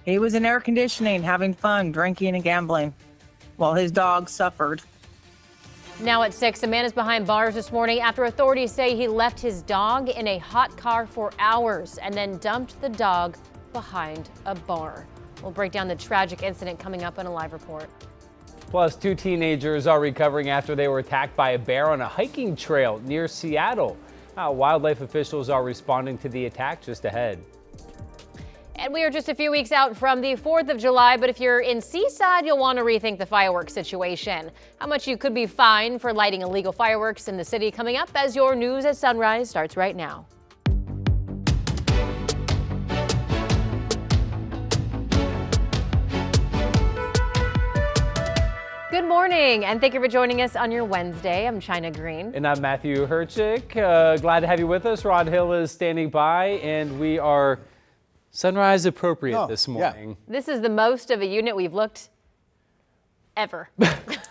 He was in air conditioning, having fun, drinking and gambling, while his dog suffered. Now at 6, a man is behind bars this morning after authorities say he left his dog in a hot car for hours and then dumped the dog behind a bar. We'll break down the tragic incident coming up in a live report. Plus, 2 teenagers are recovering after they were attacked by a bear on a hiking trail near Seattle. Wildlife officials are responding to the attack just ahead. And we are just a few weeks out from the 4th of July, but if you're in Seaside, you'll want to rethink the fireworks situation. How much you could be fined for lighting illegal fireworks in the city coming up as your news at sunrise starts right now. Good morning, and thank you for joining us on your Wednesday. I'm China Green. And I'm Matthew Herchick. Glad to have you with us. Rod Hill is standing by, and we are sunrise appropriate this morning. Yeah. This is the most of a unit we've looked ever.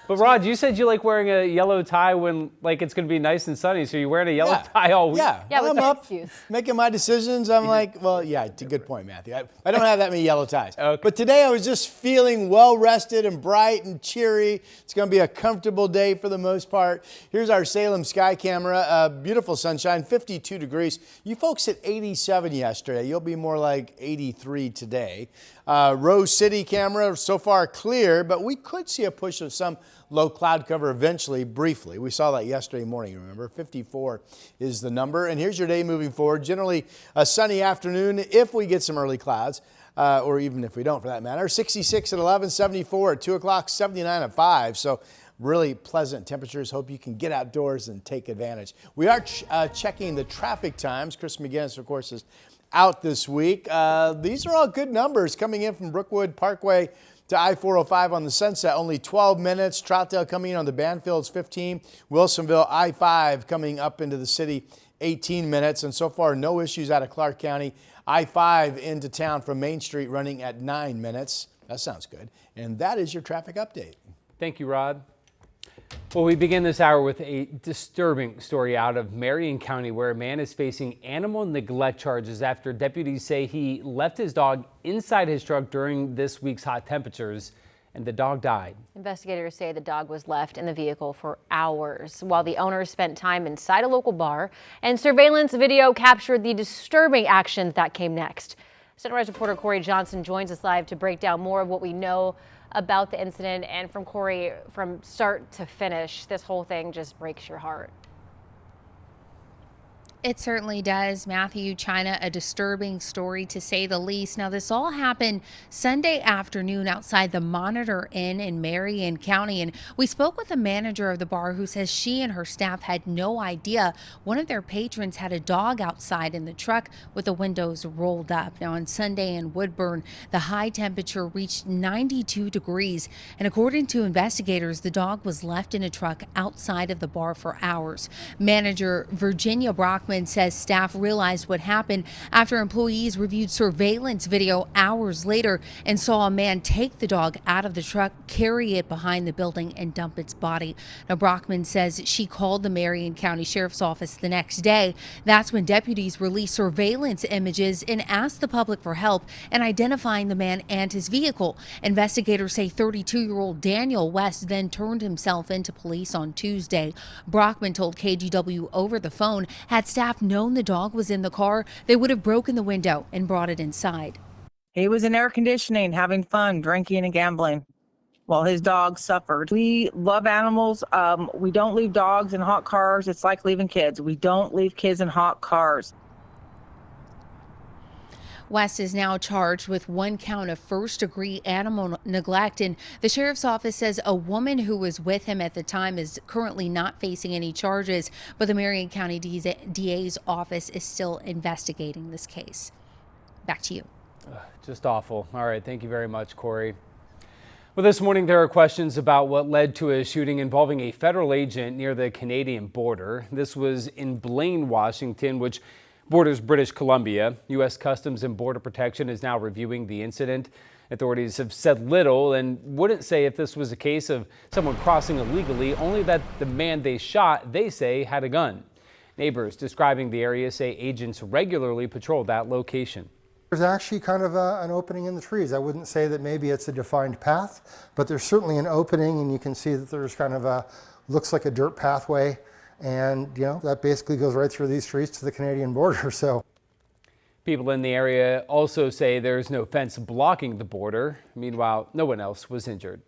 But Rod, you said you like wearing a yellow tie when it's going to be nice and sunny, so you're wearing a yellow tie all week. Yeah, when I'm up making my decisions. I'm like, well, yeah, it's a good point, Matthew. I don't have that many yellow ties. Okay. But today I was just feeling well rested and bright and cheery. It's going to be a comfortable day for the most part. Here's our Salem sky camera. Beautiful sunshine, 52 degrees. You folks hit 87 yesterday. You'll be more like 83 today. Rose City camera, so far clear, but we could see a push of some low cloud cover eventually, briefly. We saw that yesterday morning, remember? 54 is the number. And here's your day moving forward. Generally a sunny afternoon if we get some early clouds, or even if we don't for that matter. 66 at 11, 74 at 2 o'clock, 79 at 5. So really pleasant temperatures. Hope you can get outdoors and take advantage. We are checking the traffic times. Chris McGinnis, of course, is out this week. These are all good numbers coming in from Brookwood Parkway to I-405 on the Sunset, only 12 minutes. Troutdale coming in on the Banfields, 15. Wilsonville, I-5 coming up into the city, 18 minutes. And so far, no issues out of Clark County. I-5 into town from Main Street running at 9 minutes. That sounds good. And that is your traffic update. Thank you, Rod. Well, we begin this hour with a disturbing story out of Marion County where a man is facing animal neglect charges after deputies say he left his dog inside his truck during this week's hot temperatures and the dog died. Investigators say the dog was left in the vehicle for hours while the owner spent time inside a local bar, and surveillance video captured the disturbing actions that came next. Sunrise reporter Corey Johnson joins us live to break down more of what we know about the incident. And from Corey, from start to finish, this whole thing just breaks your heart. It certainly does, Matthew. China, a disturbing story to say the least. Now, this all happened Sunday afternoon outside the Monitor Inn in Marion County. And we spoke with the manager of the bar who says she and her staff had no idea one of their patrons had a dog outside in the truck with the windows rolled up. Now, on Sunday in Woodburn, the high temperature reached 92 degrees. And according to investigators, the dog was left in a truck outside of the bar for hours. Manager Virginia Brockman says staff realized what happened after employees reviewed surveillance video hours later and saw a man take the dog out of the truck, carry it behind the building, and dump its body. Now, Brockman says she called the Marion County Sheriff's Office the next day. That's when deputies released surveillance images and asked the public for help in identifying the man and his vehicle. Investigators say 32-year-old Daniel West then turned himself into police on Tuesday. Brockman told KGW over the phone had staff known the dog was in the car, they would have broken the window and brought it inside. He was in air conditioning, having fun, drinking and gambling, while his dog suffered. We love animals. We don't leave dogs in hot cars. It's like leaving kids. We don't leave kids in hot cars. West is now charged with 1 count of first-degree animal neglect, and the sheriff's office says a woman who was with him at the time is currently not facing any charges, but the Marion County DA's office is still investigating this case. Back to you. Just awful. All right, thank you very much, Corey. Well, this morning there are questions about what led to a shooting involving a federal agent near the Canadian border. This was in Blaine, Washington, which borders British Columbia. U.S. Customs and Border Protection is now reviewing the incident. Authorities have said little and wouldn't say if this was a case of someone crossing illegally, only that the man they shot, they say, had a gun. Neighbors describing the area say agents regularly patrol that location. There's actually kind of an opening in the trees. I wouldn't say that maybe it's a defined path, but there's certainly an opening, and you can see that there's kind of looks like a dirt pathway, and that basically goes right through these trees to the Canadian border. So people in the area also say there's no fence blocking the border. Meanwhile, no one else was injured.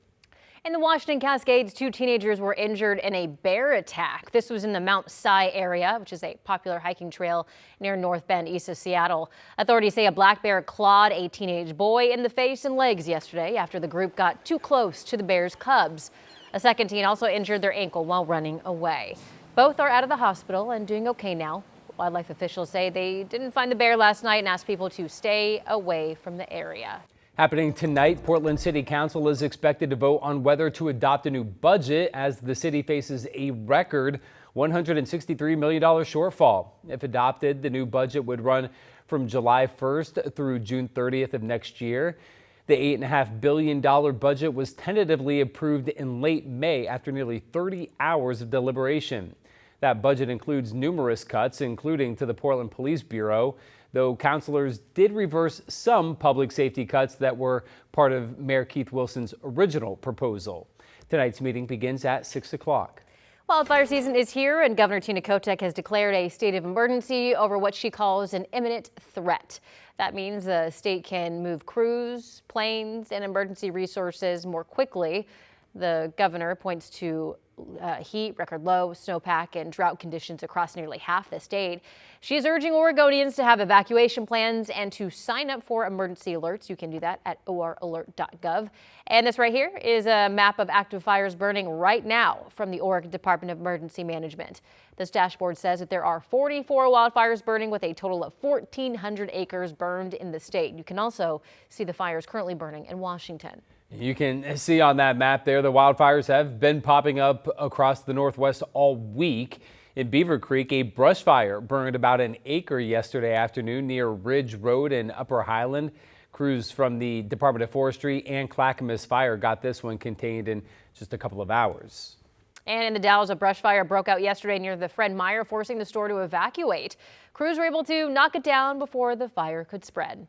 In the Washington Cascades, 2 teenagers were injured in a bear attack. This was in the Mount Si area, which is a popular hiking trail near North Bend, east of Seattle. Authorities say a black bear clawed a teenage boy in the face and legs yesterday after the group got too close to the bear's cubs. A second teen also injured their ankle while running away. Both are out of the hospital and doing okay now. Wildlife officials say they didn't find the bear last night and asked people to stay away from the area. Happening tonight, Portland City Council is expected to vote on whether to adopt a new budget as the city faces a record $163 million shortfall. If adopted, the new budget would run from July 1st through June 30th of next year. The $8.5 billion budget was tentatively approved in late May after nearly 30 hours of deliberation. That budget includes numerous cuts, including to the Portland Police Bureau, though councilors did reverse some public safety cuts that were part of Mayor Keith Wilson's original proposal. Tonight's meeting begins at 6 o'clock. Wildfire season is here, and Governor Tina Kotek has declared a state of emergency over what she calls an imminent threat. That means the state can move crews, planes, and emergency resources more quickly. The governor points to heat, record low, snowpack, and drought conditions across nearly half the state. She is urging Oregonians to have evacuation plans and to sign up for emergency alerts. You can do that at oralert.gov. And this right here is a map of active fires burning right now from the Oregon Department of Emergency Management. This dashboard says that there are 44 wildfires burning with a total of 1,400 acres burned in the state. You can also see the fires currently burning in Washington. You can see on that map there the wildfires have been popping up across the Northwest all week. In Beaver Creek, a brush fire burned about an acre yesterday afternoon near Ridge Road in Upper Highland. Crews from the Department of Forestry and Clackamas Fire got this one contained in just a couple of hours. And in the Dalles, a brush fire broke out yesterday near the Fred Meyer, forcing the store to evacuate. Crews were able to knock it down before the fire could spread.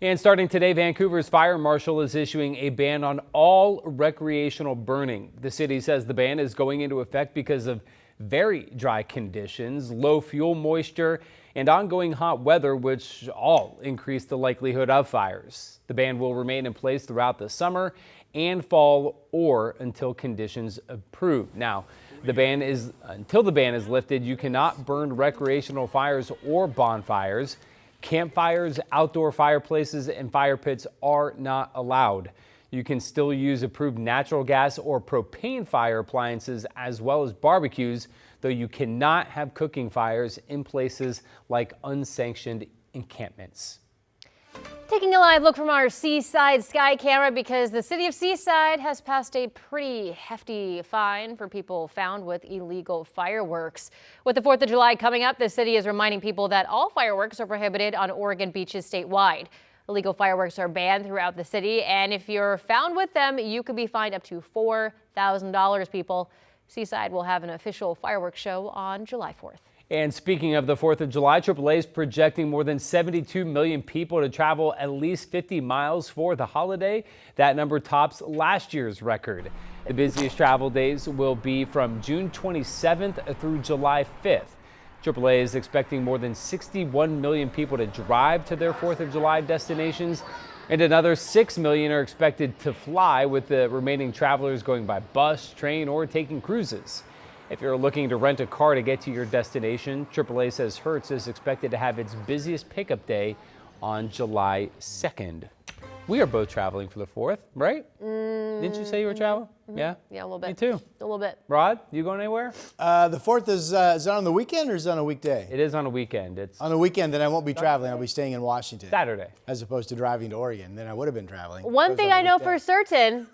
And starting today, Vancouver's fire marshal is issuing a ban on all recreational burning. The city says the ban is going into effect because of very dry conditions, low fuel moisture, and ongoing hot weather, which all increase the likelihood of fires. The ban will remain in place throughout the summer and fall or until conditions improve. Now, until the ban is lifted, you cannot burn recreational fires or bonfires. Campfires, outdoor fireplaces, and fire pits are not allowed. You can still use approved natural gas or propane fire appliances as well as barbecues, though you cannot have cooking fires in places like unsanctioned encampments. Taking a live look from our Seaside Sky camera because the city of Seaside has passed a pretty hefty fine for people found with illegal fireworks. With the 4th of July coming up, the city is reminding people that all fireworks are prohibited on Oregon beaches statewide. Illegal fireworks are banned throughout the city, and if you're found with them, you could be fined up to $4,000, people. Seaside will have an official fireworks show on July 4th. And speaking of the 4th of July, AAA is projecting more than 72 million people to travel at least 50 miles for the holiday. That number tops last year's record. The busiest travel days will be from June 27th through July 5th. AAA is expecting more than 61 million people to drive to their 4th of July destinations, and another 6 million are expected to fly, with the remaining travelers going by bus, train, or taking cruises. If you're looking to rent a car to get to your destination, AAA says Hertz is expected to have its busiest pickup day on July 2nd. We are both traveling for the 4th, right? Didn't you say you were traveling? Yeah? Yeah, a little bit. Me too. A little bit. Rod, you going anywhere? The 4th is it on the weekend or is it on a weekday? It is on a weekend. It's on a weekend, then I won't be traveling. I'll be staying in Washington. Saturday. As opposed to driving to Oregon. Then I would have been traveling. One thing I know for certain.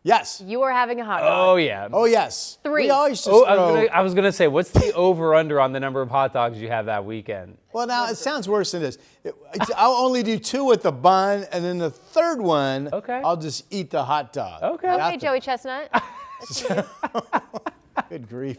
Yes. You are having a hot dog. Oh, yeah. Oh, yes. 3. We always just I was gonna say, what's the over-under on the number of hot dogs you have that weekend? Well, now, it sounds worse than this. I'll only do 2 with the bun, and then the third one, okay, I'll just eat the hot dog. Okay, Joey Chestnut. Good grief.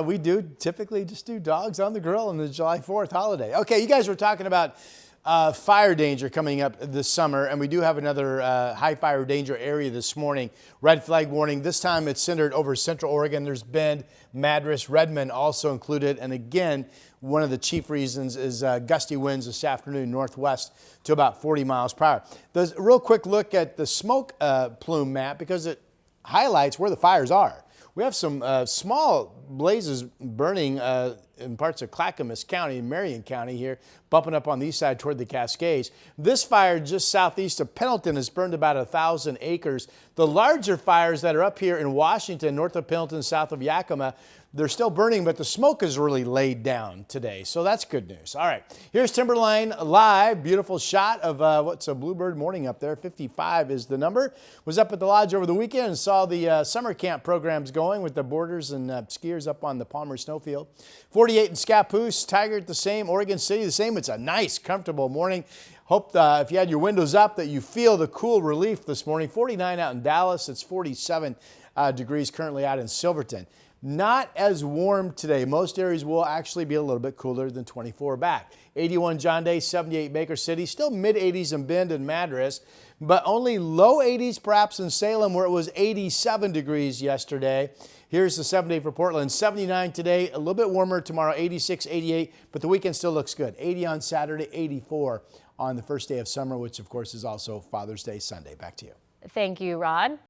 We do typically just do dogs on the grill on the July 4th holiday. Okay, you guys were talking about Fire danger coming up this summer, and we do have another high fire danger area this morning. Red flag warning. This time it's centered over central Oregon. There's Bend, Madras, Redmond also included. And again, one of the chief reasons is gusty winds this afternoon, northwest to about 40 miles per hour. There's a real quick look at the smoke plume map because it highlights where the fires are. We have some small blazes burning in parts of Clackamas County and Marion County here, bumping up on the east side toward the Cascades. This fire just southeast of Pendleton has burned about 1,000 acres. The larger fires that are up here in Washington, north of Pendleton, south of Yakima, they're still burning, but the smoke is really laid down today. So that's good news. All right, here's Timberline live. Beautiful shot of what's a bluebird morning up there. 55 is the number. Was up at the lodge over the weekend and saw the summer camp programs going with the boarders and skiers up on the Palmer Snowfield. 48 in Scappoose, Tigard the same, Oregon City the same. It's a nice, comfortable morning. Hope if you had your windows up that you feel the cool relief this morning. 49 out in Dallas. It's 47 degrees currently out in Silverton. Not as warm today. Most areas will actually be a little bit cooler than 24 back. 81 John Day, 78 Baker City, still mid 80s in Bend and Madras, but only low 80s perhaps in Salem where it was 87 degrees yesterday. Here's the 7-day for Portland. 79 today, a little bit warmer tomorrow, 86, 88, but the weekend still looks good. 80 on Saturday, 84 on the first day of summer, which of course is also Father's Day Sunday. Back to you. Thank you, Rod.